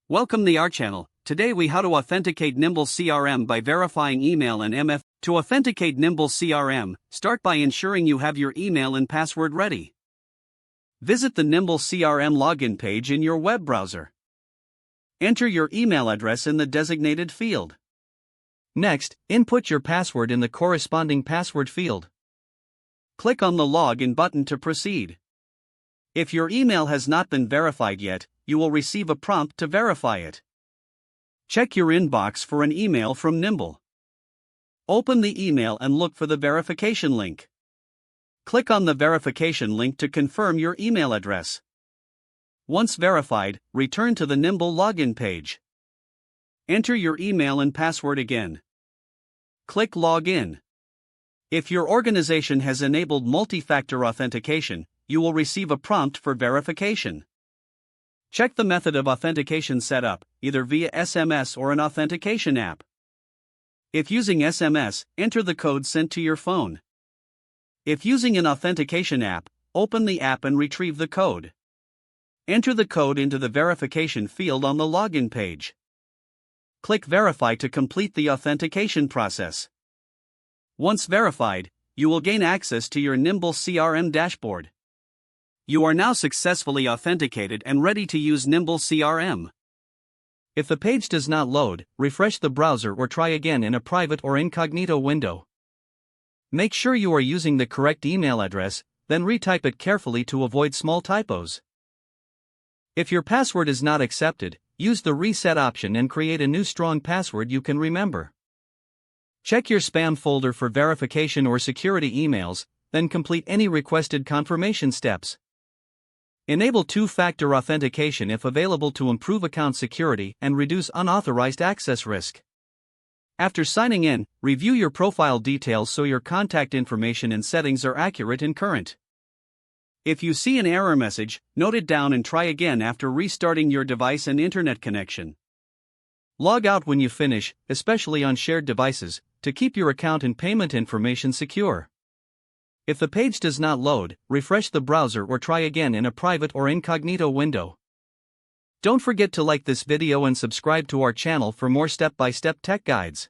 Welcome to our channel. Today we how to authenticate Nimble CRM by verifying email and MFA. To authenticate Nimble CRM, start by ensuring you have your email and password ready. Visit the Nimble CRM login page in your web browser. Enter your email address in the designated field. Next, input your password in the corresponding password field. Click on the Login button to proceed. If your email has not been verified yet, you will receive a prompt to verify it. Check your inbox for an email from Nimble. Open the email and look for the verification link. Click on the verification link to confirm your email address. Once verified, return to the Nimble login page. Enter your email and password again. Click Login. If your organization has enabled multi-factor authentication, you will receive a prompt for verification. Check the method of authentication setup, either via SMS or an authentication app. If using SMS, enter the code sent to your phone. If using an authentication app, open the app and retrieve the code. Enter the code into the verification field on the login page. Click Verify to complete the authentication process. Once verified, you will gain access to your Nimble CRM dashboard. You are now successfully authenticated and ready to use Nimble CRM. If the page does not load, refresh the browser or try again in a private or incognito window. Make sure you are using the correct email address, then retype it carefully to avoid small typos. If your password is not accepted, use the reset option and create a new strong password you can remember. Check your spam folder for verification or security emails, then complete any requested confirmation steps. Enable two-factor authentication if available to improve account security and reduce unauthorized access risk. After signing in, review your profile details so your contact information and settings are accurate and current. If you see an error message, note it down and try again after restarting your device and internet connection. Log out when you finish, especially on shared devices, to keep your account and payment information secure. If the page does not load, refresh the browser or try again in a private or incognito window. Don't forget to like this video and subscribe to our channel for more step-by-step tech guides.